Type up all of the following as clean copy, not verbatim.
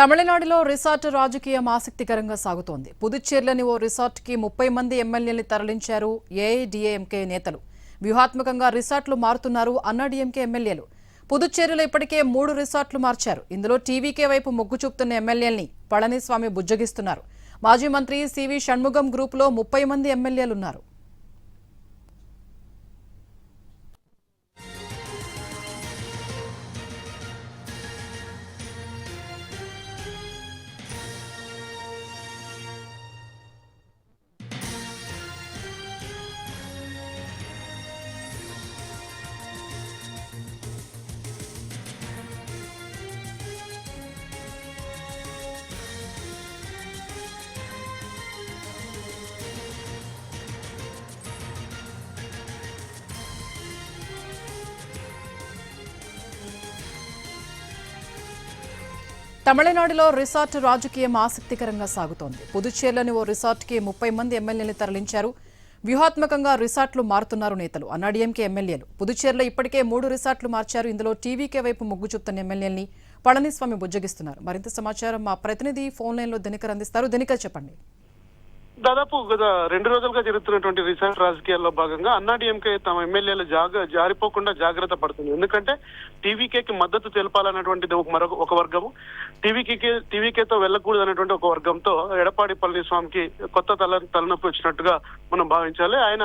తమిళనాడులో రిసార్ట్ రాజకీయం ఆసక్తికరంగా సాగుతోంది. పుదుచ్చేరిలోని ఓ రిసార్ట్కి 30 మంది ఎమ్మెల్యేల్ని తరలించారు ఏఐడీఎంకే నేతలు. వ్యూహాత్మకంగా రిసార్ట్లు మారుతున్నారు అన్నాడీఎంకే ఎమ్మెల్యేలు. పుదుచ్చేరిలో ఇప్పటికే 3 రిసార్ట్లు మార్చారు. ఇందులో టీవీకే వైపు మొగ్గు చూపుతున్న ఎమ్మెల్యేల్ని పళనిస్వామి బుజ్జగిస్తున్నారు. మాజీ మంత్రి సివి షణ్ముగం గ్రూపులో 30 మంది ఎమ్మెల్యేలున్నారు. తమిళనాడులో రిసార్ట్ రాజకీయం ఆసక్తికరంగా సాగుతోంది. పుదుచ్చేరిలోని ఓ రిసార్ట్కి 30 మంది ఎమ్మెల్యేలు తరలించారు. వ్యూహాత్మకంగా రిసార్ట్లు మారుతున్నారు నేతలు అన్నాడీఎంకే ఎమ్మెల్యేలు. పుదుచ్చేరిలో ఇప్పటికే 3 రిసార్ట్లు మార్చారు. ఇందులో టీవీకే వైపు మొగ్గు చూపుతున్న ఎమ్మెల్యేల్ని పళనిస్వామి బుజ్జగిస్తున్నారు. మరింత సమాచారం మా ప్రతినిధి ఫోన్ లైన్లో దినకర్ అందిస్తారు. దినకర్ చెప్పండి. దాదాపు గత 2 రోజులుగా జరుగుతున్నటువంటి రిసార్ట్ రాజకీయాల్లో భాగంగా అన్నాడీఎంకే తమ ఎమ్మెల్యేలు జారిపోకుండా జాగ్రత్త పడుతుంది. ఎందుకంటే టీవీకేకి మద్దతు తెలపాలన్నటువంటిది ఒక వర్గము, టీవీకేతో వెళ్ళకూడదు అనేటువంటి ఒక వర్గంతో ఎడప్పాడి పళనిస్వామికి కొత్త తలనొప్పి వచ్చినట్టుగా మనం భావించాలి. ఆయన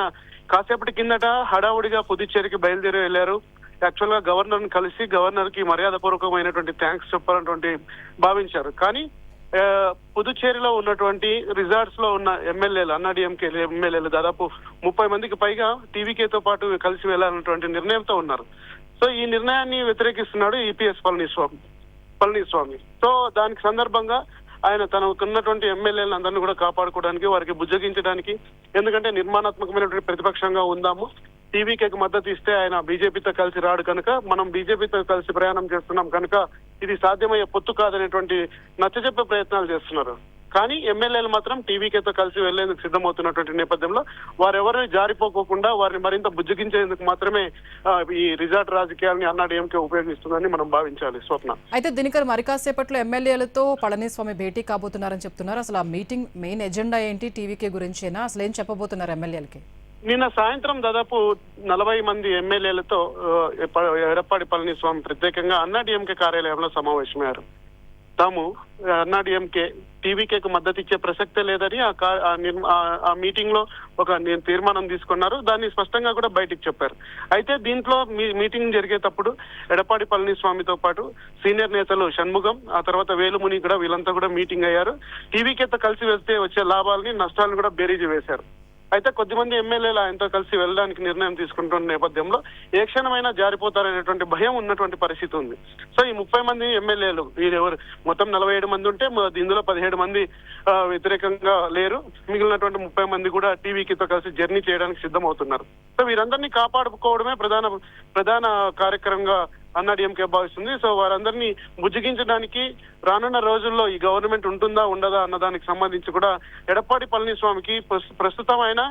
కాసేపటి కిందట హడావుడిగా పుదుచ్చేరికి బయలుదేరి వెళ్లారు. యాక్చువల్ గా గవర్నర్ ని కలిసి గవర్నర్ కి మర్యాదపూర్వకమైనటువంటి థ్యాంక్స్ చెప్పాలన్నటువంటి భావించారు. కానీ పుదుచ్చేరిలో ఉన్నటువంటి రిసార్ట్స్ లో ఉన్న ఎమ్మెల్యేలు అన్నాడీఎంకే ఎమ్మెల్యేలు దాదాపు 30 మందికి పైగా టీవీకేతో పాటు కలిసి వెళ్లాలన్నటువంటి నిర్ణయంతో ఉన్నారు. సో ఈ నిర్ణయాన్ని వ్యతిరేకిస్తున్నాడు ఈపీఎస్ పళనిస్వామి. సో దానికి సందర్భంగా ఆయన తనకున్నటువంటి ఎమ్మెల్యేలను అందరినీ కూడా కాపాడుకోవడానికి, వారికి బుజ్జగించడానికి, ఎందుకంటే నిర్మాణాత్మకమైనటువంటి ప్రతిపక్షంగా ఉందాము, టీవీకేకి మద్దతు ఇస్తే ఆయన బీజేపీతో కలిసి రాడు కనుక మనం బీజేపీతో కలిసి ప్రయాణం చేస్తున్నాం కనుక ఇది సాధ్యమయ్యే పొత్తు కాదనేటువంటి నచ్చజెప్పే ప్రయత్నాలు చేస్తున్నారు. కానీ ఎమ్మెల్యేలు మాత్రం టీవీకేతో కలిసి వెళ్లేందుకు సిద్ధమవుతున్నటువంటి నేపథ్యంలో వారెవరిని జారిపోకోకుండా వారిని మరింత బుజ్జగించేందుకు మాత్రమే ఈ రిసార్ట్ రాజకీయాలని అన్నాడీఎంకే ఉపయోగిస్తుందని మనం భావించాలి. స్వప్న, అయితే దినకర్ మరి కాసేపట్లో ఎమ్మెల్యేలతో పళనిస్వామి భేటీ కాబోతున్నారని చెప్తున్నారు. అసలు ఆ మీటింగ్ మెయిన్ ఎజెండా ఏంటి? టీవీకే గురించేనా? అసలు ఏం చెప్పబోతున్నారు ఎమ్మెల్యేలకి? నిన్న సాయంత్రం దాదాపు 40 మంది ఎమ్మెల్యేలతో ఎడప్పాడి పళనిస్వామి ప్రత్యేకంగా అన్నాడీఎంకే కార్యాలయంలో సమావేశమయ్యారు. తాము అన్నాడీఎంకే టీవీకేకు మద్దతు ఇచ్చే ప్రసక్తే లేదని ఆ మీటింగ్ లో ఒక తీర్మానం తీసుకున్నారు. దాన్ని స్పష్టంగా కూడా బయటికి చెప్పారు. అయితే దీంట్లో మీటింగ్ జరిగేటప్పుడు ఎడప్పాడి పళనిస్వామితో పాటు సీనియర్ నేతలు షణ్ముగం, ఆ తర్వాత వేలుముని కూడా వీళ్ళంతా కూడా మీటింగ్ అయ్యారు. టీవీకేతో కలిసి వెళ్తే వచ్చే లాభాలని నష్టాలను కూడా బేరీజు వేశారు. అయితే కొద్దిమంది ఎమ్మెల్యేలు ఆయనతో కలిసి వెళ్ళడానికి నిర్ణయం తీసుకుంటున్న నేపథ్యంలో ఏ క్షణమైనా జారిపోతారనేటువంటి భయం ఉన్నటువంటి పరిస్థితి ఉంది. సో ఈ 30 మంది ఎమ్మెల్యేలు వీరెవరు మొత్తం 47 మంది ఉంటే ఇందులో 17 మంది వ్యతిరేకంగా లేరు. మిగిలినటువంటి 30 మంది కూడా టీవీకేతో కలిసి జర్నీ చేయడానికి సిద్ధమవుతున్నారు. సో వీరందరినీ కాపాడుకోవడమే ప్రధాన కార్యక్రమంగా అన్నాడీఎంకే భావిస్తుంది. సో వారందరినీ బుజ్జగించడానికి రానున్న రోజుల్లో ఈ గవర్నమెంట్ ఉంటుందా ఉండదా అన్నదానికి సంబంధించి కూడా ఎడప్పాడి పళనిస్వామికి ప్రస్తుతం ఆయన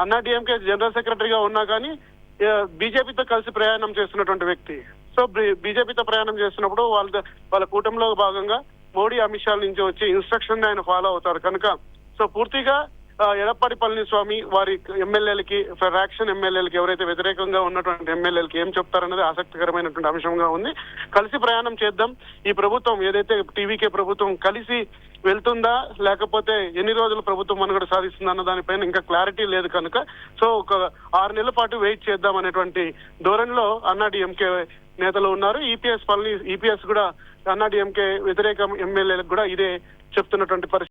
అన్నాడీఎంకే జనరల్ సెక్రటరీగా ఉన్నా కానీ బీజేపీతో కలిసి ప్రయాణం చేస్తున్నటువంటి వ్యక్తి. సో బీజేపీతో ప్రయాణం చేస్తున్నప్పుడు వాళ్ళ కూటమిలో భాగంగా మోడీ అమిత్ షా నుంచి వచ్చే ఇన్స్ట్రక్షన్ ఆయన ఫాలో అవుతారు కనుక సో పూర్తిగా ఎడప్పాడి పళనిస్వామి వారి ఎమ్మెల్యేలకి, ఫ్రాక్షన్ ఎమ్మెల్యేలకి, ఎవరైతే వ్యతిరేకంగా ఉన్నటువంటి ఎమ్మెల్యేలకి ఏం చెప్తారనేది ఆసక్తికరమైనటువంటి అంశంగా ఉంది. కలిసి ప్రయాణం చేద్దాం, ఈ ప్రభుత్వం ఏదైతే టీవీకే ప్రభుత్వం కలిసి వెళ్తుందా లేకపోతే ఎన్ని రోజులు ప్రభుత్వం మనుగడ సాధిస్తుందా అన్న దానిపైన ఇంకా క్లారిటీ లేదు కనుక సో ఒక 6 నెలల పాటు వెయిట్ చేద్దాం అనేటువంటి ధోరణిలో అన్నాడీఎంకే నేతలు ఉన్నారు. ఈపీఎస్ కూడా అన్నాడీఎంకే వ్యతిరేక ఎమ్మెల్యేలకు కూడా ఇదే చెప్తున్నటువంటి పరిస్థితి.